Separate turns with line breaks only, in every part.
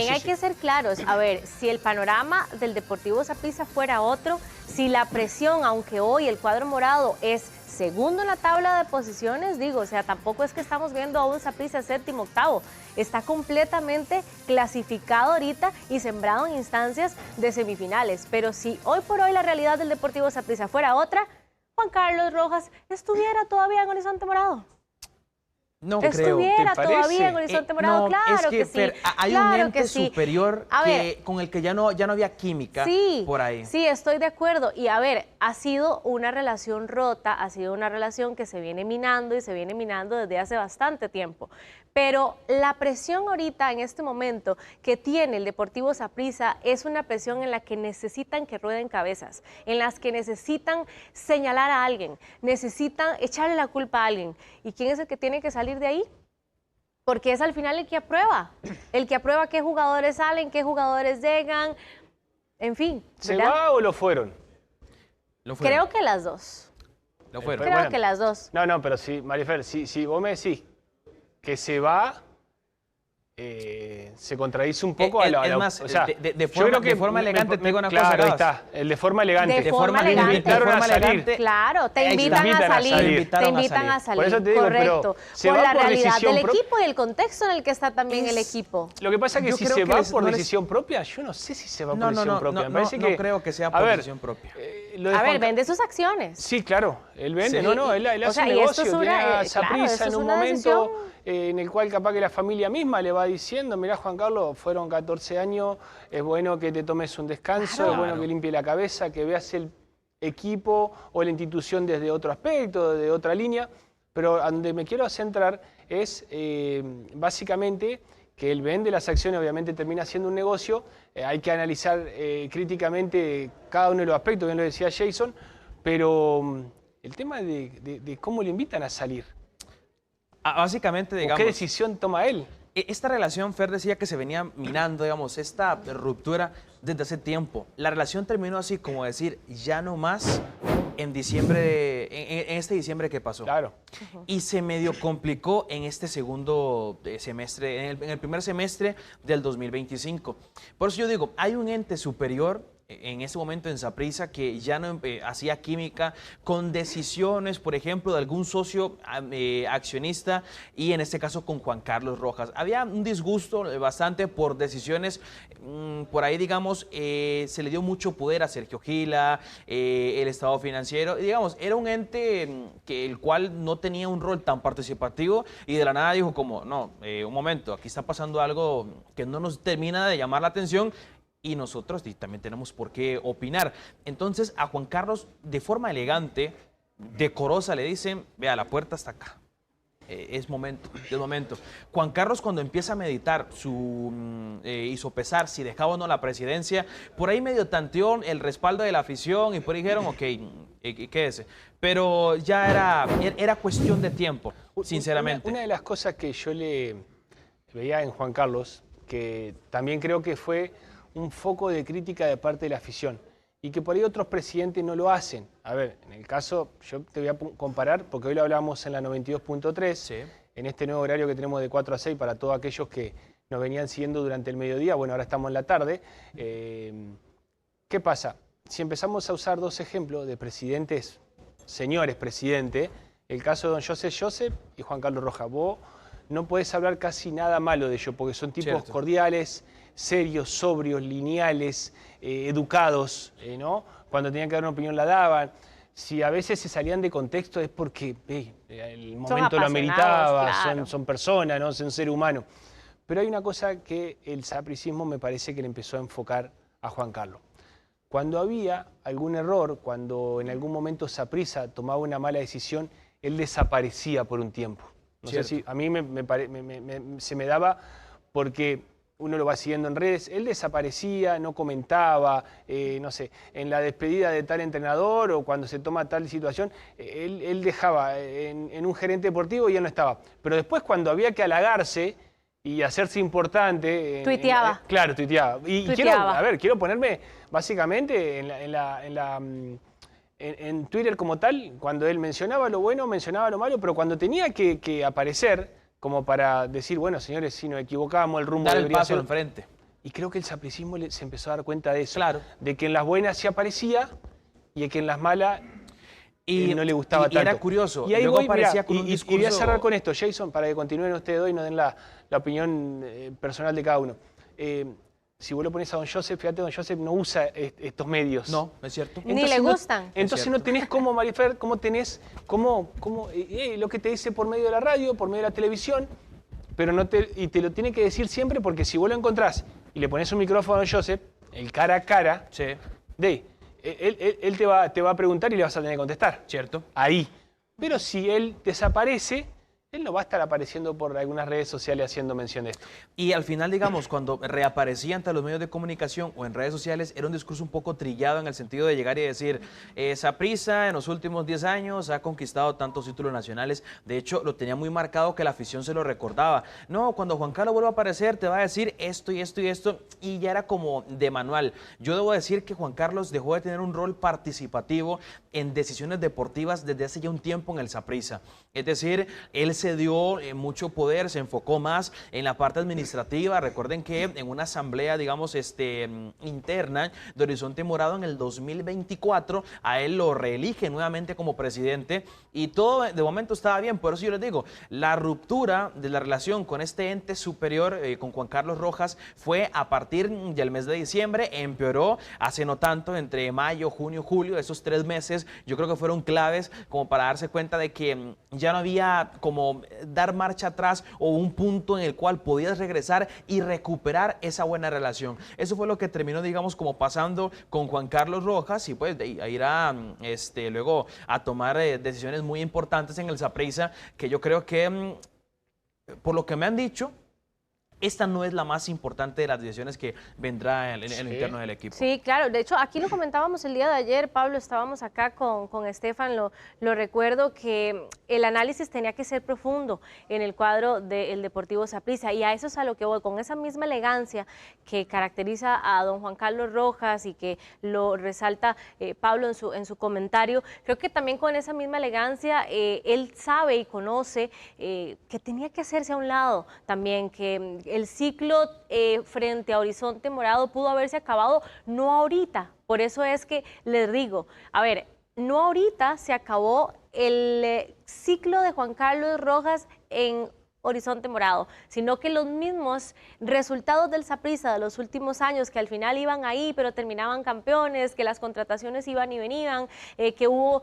también hay que ser claros. A ver, si el panorama del Deportivo Saprissa fuera otro, si la presión, aunque hoy el cuadro morado es segundo en la tabla de posiciones, digo, o sea, tampoco es que estamos viendo a un Saprissa séptimo, octavo. Está completamente clasificado ahorita y sembrado en instancias de semifinales. Pero si hoy por hoy la realidad del Deportivo Saprissa fuera otra, Juan Carlos Rojas estuviera todavía en Horizonte Morado.
No creo.
Estuviera todavía en Horizonte Morado,
no,
claro
es que,
sí.
Fer, hay
claro
un ente
sí.
superior con el que ya no había química por ahí.
Sí, estoy de acuerdo. Y a ver, ha sido una relación rota, ha sido una relación que se viene minando y se viene minando desde hace bastante tiempo. Pero la presión ahorita, en este momento, que tiene el Deportivo Saprissa es una presión en la que necesitan que rueden cabezas, en las que necesitan señalar a alguien, necesitan echarle la culpa a alguien. ¿Y quién es el que tiene que salir de ahí? Porque es al final el que aprueba qué jugadores salen, qué jugadores llegan, en fin.
¿Se va o lo fueron?
Creo que las dos.
Lo fueron.
Creo que las dos.
No, pero si, Marifer, si vos me decís que se va, se contradice un poco
es más,
o sea,
de forma elegante te digo una cosa.
Claro, ahí está, el de forma elegante.
De forma elegante.
Invitaron a salir.
Claro, te invitan a salir. Te invitan a salir.
Por eso te digo,
correcto.
Pero
por la realidad del equipo y el contexto en el que está también el equipo.
Lo que pasa es que si se va por decisión propia, yo no sé si se va por decisión propia.
No creo que sea por decisión propia.
A ver, vende sus acciones.
Sí, claro, él vende, él hace un negocio, tiene a Saprissa en un momento en el cual capaz que la familia misma le va diciendo, mirá Juan Carlos, fueron 14 años, es bueno que te tomes un descanso, es bueno que limpie la cabeza, que veas el equipo o la institución desde otro aspecto, de otra línea, pero donde me quiero centrar es básicamente que él vende las acciones, obviamente termina siendo un negocio, hay que analizar críticamente cada uno de los aspectos, bien lo decía Jason, pero el tema de cómo le invitan a salir.
Básicamente, digamos...
¿Qué decisión toma él?
Esta relación, Fer decía que se venía minando, digamos, esta ruptura desde hace tiempo. La relación terminó así, como decir, ya no más en diciembre, en este diciembre que pasó.
Claro.
Y se medio complicó en este segundo semestre, en el primer semestre del 2025. Por eso yo digo, hay un ente superior en ese momento en Saprissa que ya no hacía química con decisiones, por ejemplo, de algún socio accionista y en este caso con Juan Carlos Rojas. Había un disgusto bastante por decisiones, por ahí digamos, se le dio mucho poder a Sergio Gila, el estado financiero, y digamos, era un ente el cual no tenía un rol tan participativo y de la nada dijo como, no, un momento, aquí está pasando algo que no nos termina de llamar la atención, y nosotros también tenemos por qué opinar. Entonces a Juan Carlos, de forma elegante, decorosa, le dicen, vea, la puerta está acá. Es momento. Juan Carlos, cuando empieza a meditar y sopesar si dejaba o no la presidencia, por ahí medio tanteó el respaldo de la afición y por ahí dijeron, ok, quédese. Pero ya era cuestión de tiempo, sinceramente.
Una de las cosas que yo le veía en Juan Carlos, que también creo que fue un foco de crítica de parte de la afición y que por ahí otros presidentes no lo hacen. A ver, en el caso, yo te voy a comparar, porque hoy lo hablábamos en la 92.3, sí, en este nuevo horario que tenemos de 4 a 6 para todos aquellos que nos venían siguiendo durante el mediodía, bueno, ahora estamos en la tarde. ¿Qué pasa? Si empezamos a usar dos ejemplos de presidentes, señores presidentes, el caso de don Joseph y Juan Carlos Rojas, vos no podés hablar casi nada malo de ellos, porque son tipos cordiales, serios, sobrios, lineales, educados, ¿no? Cuando tenían que dar una opinión la daban. Si a veces se salían de contexto es porque el momento lo ameritaba, claro, son personas, ¿no? Son ser humano. Pero hay una cosa que el sapricismo me parece que le empezó a enfocar a Juan Carlos. Cuando había algún error, cuando en algún momento Saprissa tomaba una mala decisión, él desaparecía por un tiempo. No sé si a mí se me daba porque uno lo va siguiendo en redes, él desaparecía, no comentaba, no sé, en la despedida de tal entrenador o cuando se toma tal situación, él dejaba en un gerente deportivo y él no estaba. Pero después cuando había que halagarse y hacerse importante...
Tuiteaba.
Claro, tuiteaba. Y quiero ponerme básicamente en Twitter como tal, cuando él mencionaba lo bueno, mencionaba lo malo, pero cuando tenía que aparecer como para decir, bueno, señores, si nos equivocábamos, el rumbo
dar el
debería
paso
ser...
al frente.
Y creo que el sapricismo se empezó a dar cuenta de eso.
Claro.
De que en las buenas se aparecía y que en las malas no le gustaba tanto.
Y era curioso.
Y ahí
luego
voy,
aparecía
mirá,
con un
y
discurso...
voy a cerrar con esto, Jason, para que continúen ustedes dos y nos den la opinión personal de cada uno. Si vos lo pones a don Joseph, fíjate, don Joseph no usa estos medios.
No, es cierto.
Ni le gustan.
Entonces no tenés cómo, Marifer, lo que te dice por medio de la radio, por medio de la televisión, pero y te lo tiene que decir siempre, porque si vos lo encontrás y le pones un micrófono a don Joseph, el cara a cara,
Sí.
él te va a preguntar y le vas a tener que contestar.
Cierto.
Ahí. Pero si él desaparece, él no va a estar apareciendo por algunas redes sociales haciendo mención de esto.
Y al final, digamos, cuando reaparecía ante los medios de comunicación o en redes sociales, era un discurso un poco trillado en el sentido de llegar y decir, Saprissa en los últimos 10 años ha conquistado tantos títulos nacionales. De hecho, lo tenía muy marcado que la afición se lo recordaba. No, cuando Juan Carlos vuelva a aparecer, te va a decir esto y esto y esto, y ya era como de manual. Yo debo decir que Juan Carlos dejó de tener un rol participativo en decisiones deportivas desde hace ya un tiempo en el Saprissa. Es decir, él se dio mucho poder, se enfocó más en la parte administrativa. Recuerden que en una asamblea, digamos, interna de Horizonte Morado en el 2024, a él lo reelige nuevamente como presidente y todo de momento estaba bien. Por eso yo les digo, la ruptura de la relación con este ente superior, con Juan Carlos Rojas, fue a partir del mes de diciembre, empeoró hace no tanto, entre mayo, junio, julio, esos 3 meses, yo creo que fueron claves como para darse cuenta de que ya no había como dar marcha atrás o un punto en el cual podías regresar y recuperar esa buena relación. Eso fue lo que terminó, digamos, como pasando con Juan Carlos Rojas y pues de ahí a ir a, luego a tomar decisiones muy importantes en el Saprissa, que yo creo que, por lo que me han dicho, esta no es la más importante de las decisiones que vendrá en el interno del equipo.
Sí, claro. De hecho, aquí lo comentábamos el día de ayer, Pablo, estábamos acá con Estefan, lo recuerdo que el análisis tenía que ser profundo en el cuadro del Deportivo Saprissa, y a eso es a lo que voy, con esa misma elegancia que caracteriza a don Juan Carlos Rojas y que lo resalta Pablo en su comentario. Creo que también con esa misma elegancia él sabe y conoce que tenía que hacerse a un lado también, que el ciclo frente a Horizonte Morado pudo haberse acabado, no ahorita. Por eso es que les digo, a ver, no ahorita se acabó el ciclo de Juan Carlos Rojas en Horizonte Morado, sino que los mismos resultados del Saprissa de los últimos años, que al final iban ahí pero terminaban campeones, que las contrataciones iban y venían, que hubo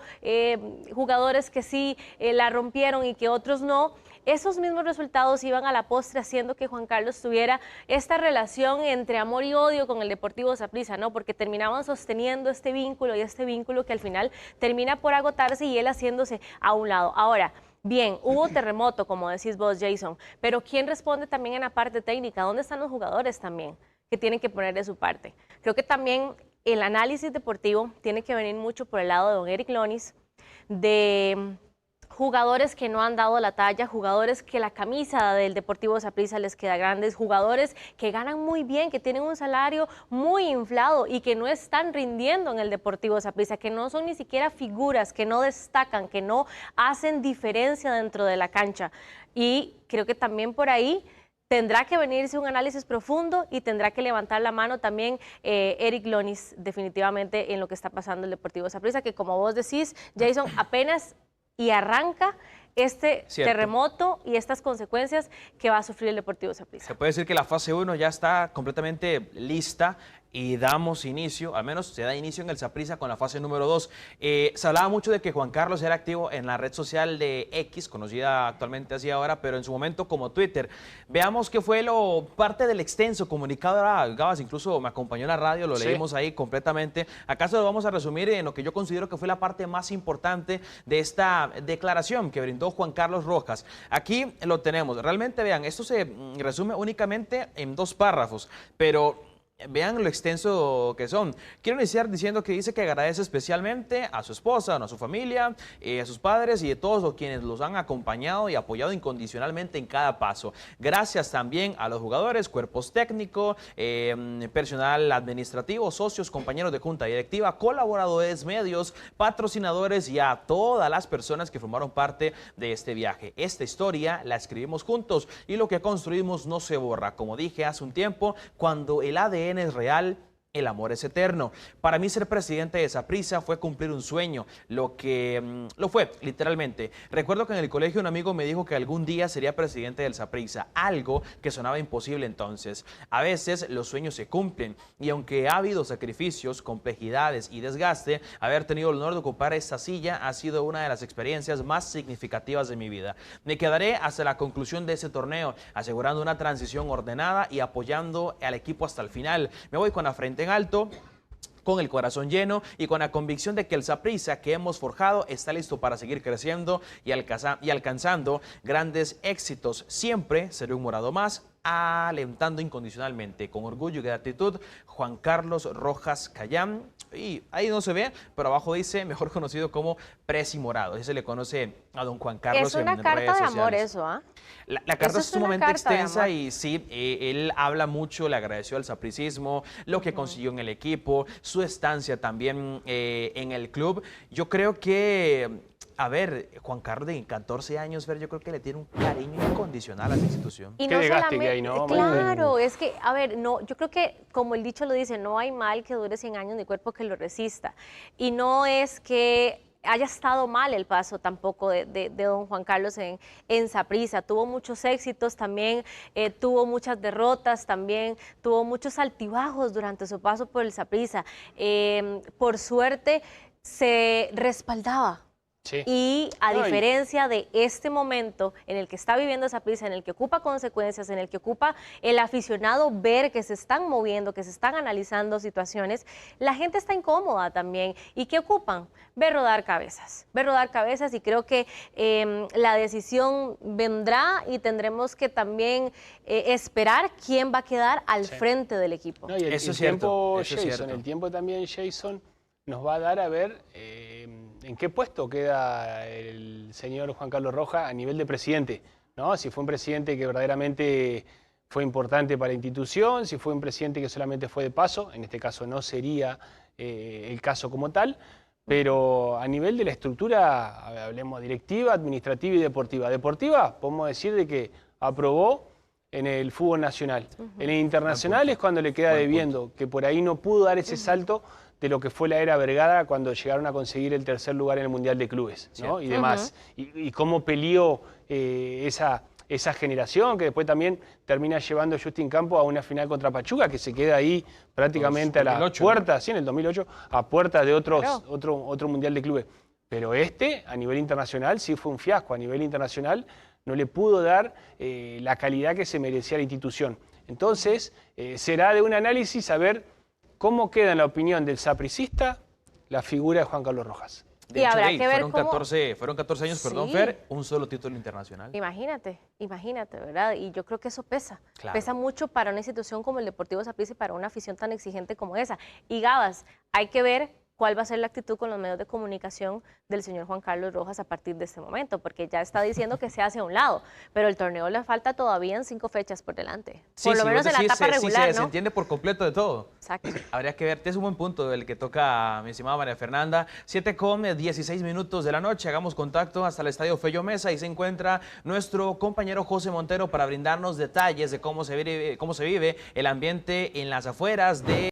jugadores que sí la rompieron y que otros no, esos mismos resultados iban a la postre haciendo que Juan Carlos tuviera esta relación entre amor y odio con el Deportivo Saprissa, ¿no? Porque terminaban sosteniendo este vínculo y este vínculo que al final termina por agotarse y él haciéndose a un lado. Ahora, bien, hubo terremoto, como decís vos, Jason, pero ¿quién responde también en la parte técnica? ¿Dónde están los jugadores también que tienen que poner de su parte? Creo que también el análisis deportivo tiene que venir mucho por el lado de don Eric Lonis, de jugadores que no han dado la talla, jugadores que la camisa del Deportivo Saprissa les queda grande, jugadores que ganan muy bien, que tienen un salario muy inflado y que no están rindiendo en el Deportivo Saprissa, que no son ni siquiera figuras, que no destacan, que no hacen diferencia dentro de la cancha. Y creo que también por ahí tendrá que venirse un análisis profundo y tendrá que levantar la mano también Eric Lonis definitivamente en lo que está pasando en el Deportivo Saprissa, que como vos decís, Jason, apenas y arranca este terremoto y estas consecuencias que va a sufrir el Deportivo Saprissa.
Se puede decir que la fase 1 ya está completamente lista y damos inicio, al menos se da inicio en el Saprissa con la fase número 2. Se hablaba mucho de que Juan Carlos era activo en la red social de X, conocida actualmente así ahora, pero en su momento como Twitter. Veamos qué fue parte del extenso comunicado. Ahora Gabas incluso me acompañó en la radio, lo leímos ahí completamente. Acaso lo vamos a resumir en lo que yo considero que fue la parte más importante de esta declaración que brindó Juan Carlos Rojas. Aquí lo tenemos. Realmente, vean, esto se resume únicamente en 2 párrafos, pero vean lo extenso que son. Quiero iniciar diciendo que dice que agradece especialmente a su esposa, a su familia, a sus padres y a todos los quienes los han acompañado y apoyado incondicionalmente en cada paso. Gracias también a los jugadores, cuerpos técnicos, personal administrativo, socios, compañeros de junta directiva, colaboradores, medios, patrocinadores y a todas las personas que formaron parte de este viaje. Esta historia la escribimos juntos y lo que construimos no se borra. Como dije hace un tiempo, cuando el ADN es real, el amor es eterno. Para mí ser presidente de Saprissa fue cumplir un sueño, lo fue, literalmente. Recuerdo que en el colegio un amigo me dijo que algún día sería presidente del Saprissa, algo que sonaba imposible entonces. A veces los sueños se cumplen y aunque ha habido sacrificios, complejidades y desgaste, haber tenido el honor de ocupar esta silla ha sido una de las experiencias más significativas de mi vida. Me quedaré hasta la conclusión de este torneo, asegurando una transición ordenada y apoyando al equipo hasta el final. Me voy con la frente en alto, con el corazón lleno y con la convicción de que el Saprissa que hemos forjado está listo para seguir creciendo y alcanzando grandes éxitos. Siempre seré un morado más, alentando incondicionalmente, con orgullo y gratitud, Juan Carlos Rojas Cayam. Y ahí no se ve, pero abajo dice, mejor conocido como Presi Morado. Así se le conoce a don Juan Carlos.
Es una carta de amor eso, ¿ah?
La carta es sumamente extensa y sí, él habla mucho, le agradeció al sapricismo, lo que consiguió en el equipo, su estancia también en el club. Yo creo que, a ver, Juan Carlos de 14 años, yo creo que le tiene un cariño incondicional a la institución.
Y
qué
no
desgaste que hay, ¿no?
Claro, es que, a ver, no, yo creo que, como el dicho lo dice, no hay mal que dure 100 años ni cuerpo que lo resista. Y no es que haya estado mal el paso tampoco de don Juan Carlos en Saprissa. Tuvo muchos éxitos también, tuvo muchas derrotas también, tuvo muchos altibajos durante su paso por el Saprissa. Por suerte se respaldaba.
Sí.
Y a diferencia de este momento en el que está viviendo Saprissa, en el que ocupa consecuencias, en el que ocupa el aficionado ver que se están moviendo, que se están analizando situaciones, la gente está incómoda también. ¿Y qué ocupan? Ver rodar cabezas y creo que la decisión vendrá y tendremos que también esperar quién va a quedar al frente del equipo.
No, y
Eso es
tiempo,
cierto,
Jason, el tiempo también, Jason, nos va a dar a ver en qué puesto queda el señor Juan Carlos Rojas a nivel de presidente, ¿no? Si fue un presidente que verdaderamente fue importante para la institución, si fue un presidente que solamente fue de paso, en este caso no sería el caso como tal, pero a nivel de la estructura, hablemos directiva, administrativa y deportiva. Deportiva, podemos decir de que aprobó en el fútbol nacional. En el internacional es cuando le queda debiendo, que por ahí no pudo dar ese salto de lo que fue la era Vergara cuando llegaron a conseguir el tercer lugar en el Mundial de Clubes, ¿no? Y demás. Y cómo peleó esa generación, que después también termina llevando a Justin Campos a una final contra Pachuca, que se queda ahí prácticamente a la puerta, ¿no? Sí, en el 2008, a puerta de otro Mundial de Clubes. Pero a nivel internacional, sí fue un fiasco. A nivel internacional no le pudo dar la calidad que se merecía la institución. Entonces, será de un análisis a ver cómo queda en la opinión del sapricista la figura de Juan Carlos Rojas.
De hecho, habrá que ver fueron 14 años,
sí.
Perdón, Fer, un solo título internacional.
Imagínate, ¿verdad? Y yo creo que eso pesa. Claro. Pesa mucho para una institución como el Deportivo Saprissa y para una afición tan exigente como esa. Y Gabas, hay que ver cuál va a ser la actitud con los medios de comunicación del señor Juan Carlos Rojas a partir de este momento, porque ya está diciendo que se hace a un lado, pero el torneo le falta todavía en 5 fechas por delante.
Sí,
por lo menos en la etapa regular,
¿no? Se entiende por completo de todo.
Exacto.
Habría que ver, es un buen punto el que toca mi estimada María Fernanda. 7:16 de la noche, hagamos contacto hasta el Estadio Fello Mesa y se encuentra nuestro compañero José Montero para brindarnos detalles de cómo se vive el ambiente en las afueras de